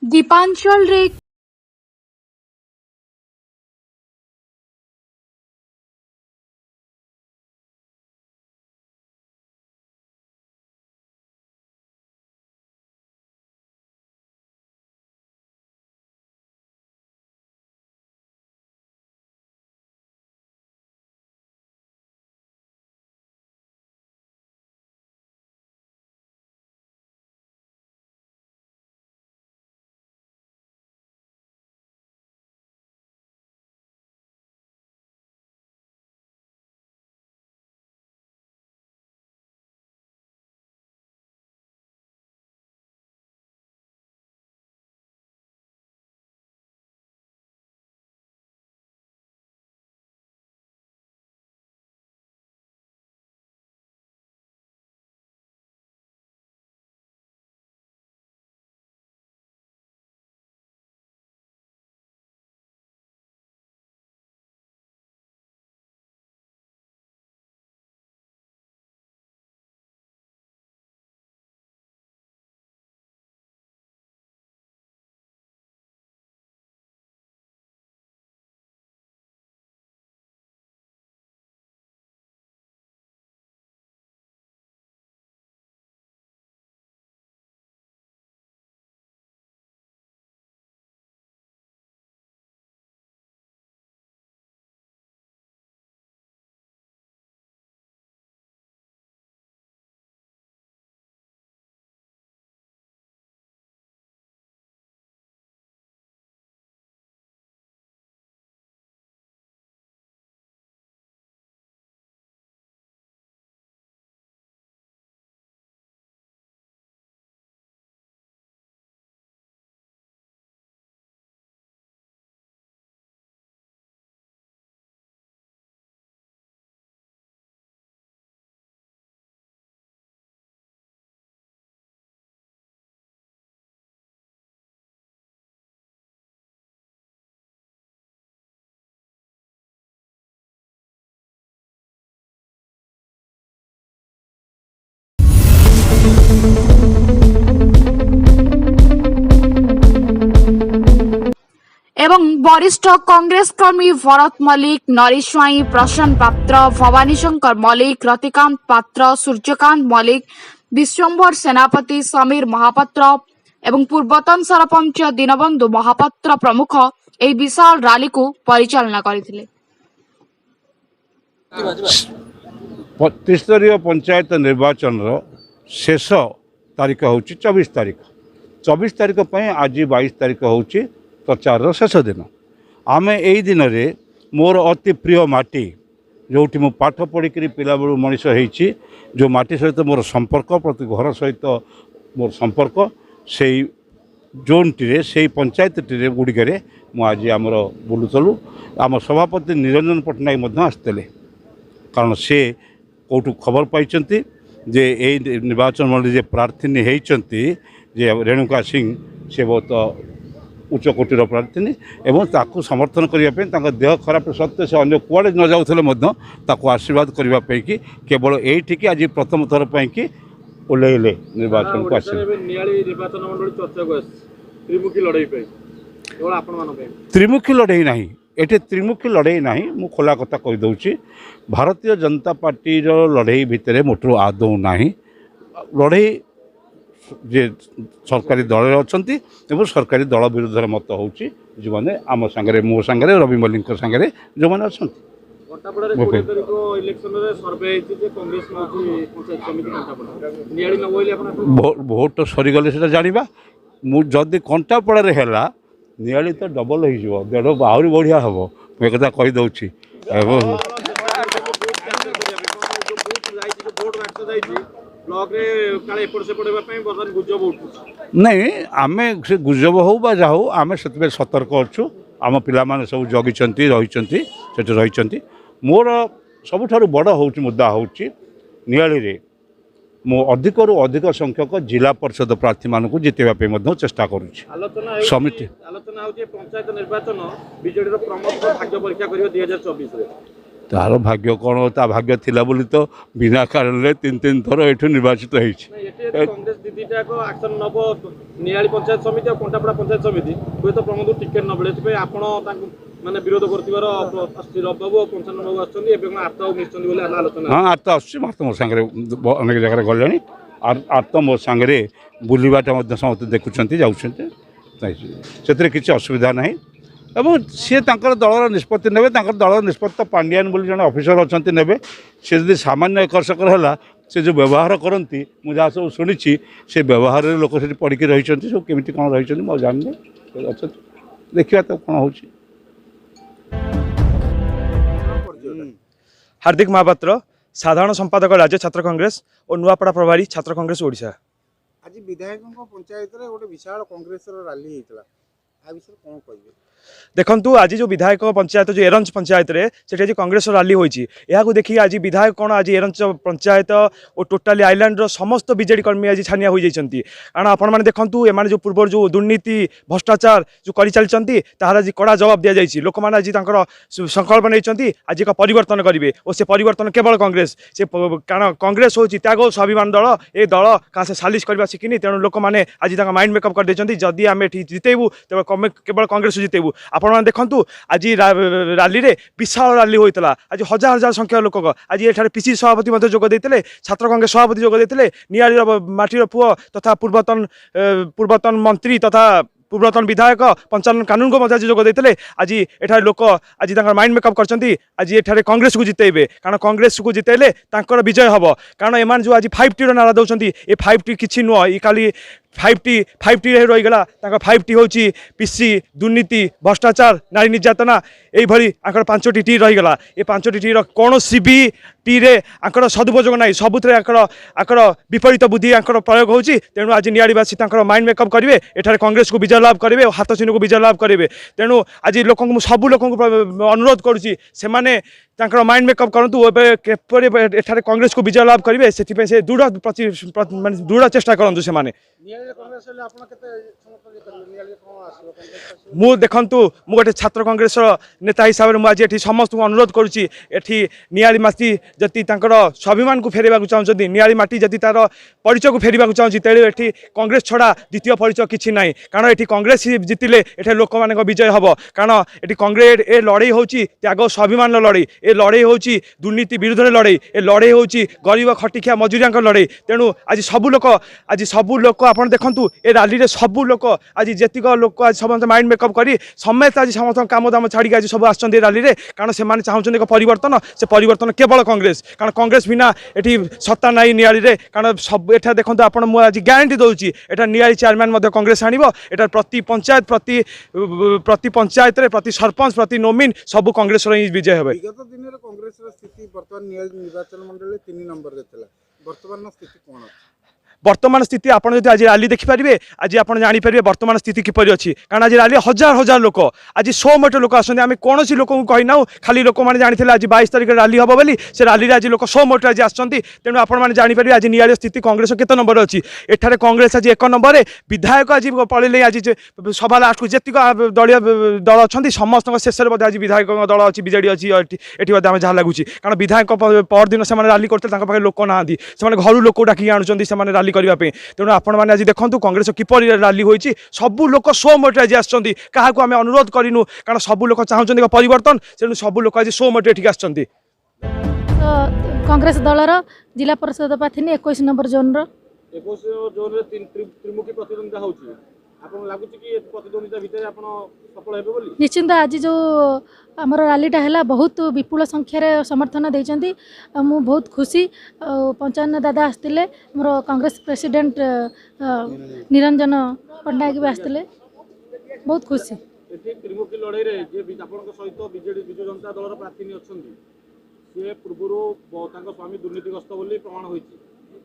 दीपांचल रे एवं वरिष्ठ कांग्रेस कर्मी भरत मल्लिक, नरेश स्वाई, प्रसन्न पात्र, भवानी शंकर मल्लिक, रतिकांत पात्र, सूर्यकांत मल्लिक, विश्वम्भर सेनापति, समीर महापात्र एवं पूर्वतन सरपंच दीनबंधु महापात्र प्रमुख ଏହି विशाल रैली को परिचालना करथिले। त्रिस्तरीय पंचायत निर्वाचन शेष तारीख हूँ 24 तारीख 24 तारीख आज 22 तारीख हूँ प्रचार शेष दिन। आम यही दिन में मोर अति प्रिय माटी जो मु पाठ पढ़िक पिला बेलू मनीष होती जो माटी सहित मोर संपर्क प्रति घर सहित मोर संपर्क से जोन टी से पंचायत टी गुड़िक आज आमर बुलूलु आम सभापति निरंजन पट्टनायक आसते कारण से कौटू खबर पाई जे यही निर्वाचन मंडली जे प्रार्थी होती जे रेणुका सिंह से बहुत उच्च कोटीर प्रार्थी एवं ताकू समर्थन करने देह खराब सत्वे से अन्य कुआड़े न जाऊे आशीर्वाद करने कि केवल ये आज प्रथम थर पर कि ओल्लैले निर्वाचन को आस त्रिमुखी लड़ई ना ये त्रिमुखी लड़ई ना मु खोला कथा कहीदे भारतीय जनता पार्टी लड़ई भितर मोटू आदौ ना लड़ई जे सरकारी दल अच्छा सरकारी दल विरुद्ध मत हो जो मैंने आम सांगे मो सांगे रवि मल्लिक सांगे जो मैंने अच्छा भोट सरीगले से जाना जदि कंटापड़े है नियाली तो डबल हो देढ़ आहरी बढ़िया हम मुझे कथा कहीदे नहीं आम से गुजब हो जा हो आम से सतर्क अच्छु आम पिला सब जगी रही मोर सबुठ बड़ हूँ मुद्दा हूँ नियाली मो अधिक रु अधिक संख्यक जिला परिषद प्रार्थी मानक जितेबा चेष्टा करुच्ची समिति आलोचना पंचायत निर्वाचन बीजेडी प्रमुख भाग्य परीक्षा कर 2024 तार भाग्य कौन ता भाग्य थिला बोली तो बिना कारण तीन तीन थर एठू निर्वाचित होइछि। कांग्रेस दीदीटा आक्शन नब नियाली पंचायत समिति और कंटापड़ा पंचायत समिति हुए तो प्रमोद टिकेट न मिले से आपण माने विरोध करथिबार बाबू और पंचायत बाबू आछथि एबे आर्त मिछथि बोले आलोचना। हाँ आर्त आसछि आर्त मो सांगे अनेक जगह गलानी आर्त मो सांगे बुलवाटा समस्त देखुं जाऊँच से किसी असुविधा ना एवं सी दलर निष्पत्ति ने दलर निष्पत्ति पांडियान बोली जन अफिसर अच्छा ने सी जब सामान्य एकर्षकर है से जो व्यवहार करती मुझे जहाँ सब शुणी से व्यवहार लोक से पढ़ी रही सब केमी कौन रही मुझे जानी अच्छा देखा तो कौन हो। हार्दिक महापात्र साधारण संपादक राज्य छात्र कांग्रेस और नुआपड़ा प्रभारी छात्र कांग्रेस ओडिशा। आज विधायक पंचायत गोटे विशाल कांग्रेस रैली होता आ विषय कौन कहे देखु आज जो विधायक पंचायत जो एरंच पंचायत रे से आज कांग्रेस रैली होती देखिए आज विधायक कौन आज एरंच पंचायत और टोटाली आइलैंड समस्त बीजेडी कर्मी आज छानिया हो जाती कारण आपण मैंने देखूँ एम जो पूर्व जो दुर्नीति भ्रष्टाचार जो कर चलती तार आज कड़ा जवाब दि जाए लोक मैंने आज संकल्प नहीं आज एक परिवर्तन करेंगे और से परिवर्तन केवल कांग्रेस से कारण कांग्रेस हूँ त्याग स्वाभिमान दल ए दल क्या से सालिश करवा शिखिनी तेणु लोक मैंने आज माइंड मेकअप कर जदि आम जितेबू तेज केवल कांग्रेस जितेबू आपण मैंने देखूँ आज रैली रे विशाल रैली होता आज हजार हजार संख्या लोक आज ये पीसी सभापति जोगदे छात्र कांग्रेस सभापति जोगदे नियाली माटीर पुओ तथा पूर्वतन मंत्री तथा पूर्वतन विधायक पंचायत कानून को आज जोगदे आज एठार लोक आज माइंड मेकअप करछंती आज एठारे कांग्रेस को जितेबे कारण कांग्रेस को जितेले तांकर विजय हम कारण एमान जो आज 5T नारा दौरान ये 5T किसी नुह ये खाली 5T रहीगला 5T हूँ पीसी दुर्नीति भ्रष्टाचार नारी निर्यातना यही आंकर 5टी टी रहीगला ये 5टी टी कौन भी टी रे आंकर सदुपयोग ना सबुथे आंकर विपरीत बुद्धि आंकर प्रयोग होची तेणु आज नियाड़ीवासी माइंड मेकअप करेंगे एठारे कांग्रेस को विजय लाभ करेंगे और हाथ चिन्ह को विजय लाभ करेंगे तेणु आज लोक सबू लोक अनुरोध करुँची से माइंड मेकअप करूँ एठारे कांग्रेस को विजय लाभ करेंगे से दृढ़ चेष्टा करूँ से मु देखु मु गोटे छात्र कांग्रेस नेता हिसाब से मुझे समस्त को अनुरोध करुँची नियाली माटी जति स्वाभिमान को फेरवा चाहते नियाली माटी जति तार परिचय को फेरवा चाहूँगी तेणु ये कांग्रेस छड़ा द्वितीय परिचय किसी ना कारण ये कांग्रेस जितिले ये लोक मान विजय हम कारण ये कांग्रेस ए लड़ई हूँ त्याग स्वाभिमान लड़ई ए लड़ई हूँ दुर्नीति विरुद्ध लड़ई ए लड़ई हूँ गरीब खटिखिया मजूरिया लड़ई तेणु आज सबू लोक आप देखु ए रैली रे सबू लोक आज जेतिक लोक आज समस्त माइंड मेकअप करी समेत आज समस्त काम दाम छाड़ी आज सब आसछन्ती रैली रे कारण से चाहते एक परिवर्तन से परिवर्तन केवल कांग्रेस कारण कांग्रेस बिना ये सत्ता ना नियाली रे कारण सब एटा देखो आप आज ग्यारंटी दूसरी एटा नियाली चेयरमैन कांग्रेस आनिब एटा प्रति पंचायत प्रति पंचायत रे प्रति सरपंच प्रति नोमिन सब कांग्रेस विजय हे। विगत दिन में कांग्रेस स्थिति वर्तमान निर्वाचन मंडल 3 नंबर रे थिला वर्तमान स्थिति कोन वर्तमान स्थिति आपड़ जो आज रैली देखिपारे आज आप जानीपारे वर्तमान स्थिति किपरि अच्छी कारण आज रैली हजार हजार लोक आज 100 मट लोक आसते आम कौन लोक को कहना खाली लोक मैंने जानी आज 22 तारिख रैली हम बोली से रैली आज लोक 100 मट आज आसती तेणु आपने जानीपारे आज नियाली स्थिति कांग्रेस केते नंबर अच्छी एठारे कांग्रेस आज 1 नंबर विधायक आज पड़े आज सभा लास्ट को जी दलीय दल अच्छा समस्त शेष में आज विधायक दल अच्छी बीजेडी अच्छी ये जहाँ लगुच कारण विधायक परदिन से रैली करते लोक ना घर लोक डाक आणुंट से रैली करने तेणु आपण मैंने आज देखूँ कांग्रेस किपर रैली होती सबू लोक 100 मट आज आसछन्ती काहाकू आम अनुरोध करूँ कारण सबू लोक चाहते परिवर्तन तेणु सबू लोक आज 100 मट एठिक आसछन्ती। कांग्रेस दलर जिला परिषद प्रार्थी 21 नंबर जोन त्रिमुखी प्रतिद्वंदिता होची आपन लागुची कि प्रतिद्वंदिता भितर आपन सफल हेबे बोली निश्चिंत आज जो आमर रैलीटा है बहुत विपुल संख्यार समर्थन देती मु बहुत खुशी पंचायत दादा आसते मोर कांग्रेस प्रेसिडेंट निरंजन पट्टनायक भी आसते बहुत खुशी त्रिमुखी लड़ाई रे जे सहित बीजेडी विजु जनता दल प्रार्थी अछंती से पूर्व स्वामी दुर्नीतिग्रस्त बोली प्रमाण होईची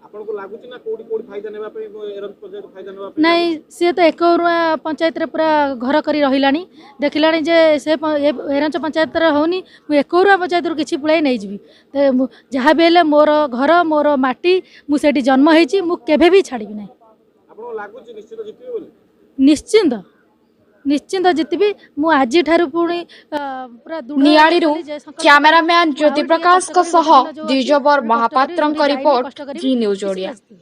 आपन को लागुची ना कोडी कोडी फायदा नेबा पे एरंच पंचायत फायदा नेबा पे नहीं सी तो एकरुआ पंचायत रे पूरा घर करी रहिलानी देखिलानी जे से एरंच पंचायत रे होनी मु एकरुआ पंचायत रो किछि पुळाई नै जिवि ते जहा बेले मोर घर मोर माटी मु सेठी जन्म हेची मु केबे भी छाड़िबि नै आपन लागुची निश्चित जितिबे बोली निश्चिंत निश्चिंत जितबी मु आज ठारू पुणी पूरा दृढ़ नियाळीरू कली जे संकल्प କ୍ୟାମେରାମ୍ୟାନ୍ ଜ୍ୟୋତି ଆଉ ଟିକେ ପ୍ରକାଶଙ୍କ କଷ୍ଟ ସହ କରିବି, ଯୋଉ ଅଛି ଦ୍ୱିଜବର କଷ୍ଟ କରିବି, ମହାପାତ୍ରଙ୍କ ଯାଇନି, ରିପୋର୍ଟ କଷ୍ଟ କରିବି, ଜି ନ୍ୟୁଜ୍ ଖୁସି ଓଡ଼ିଆ। ଆସିଛି।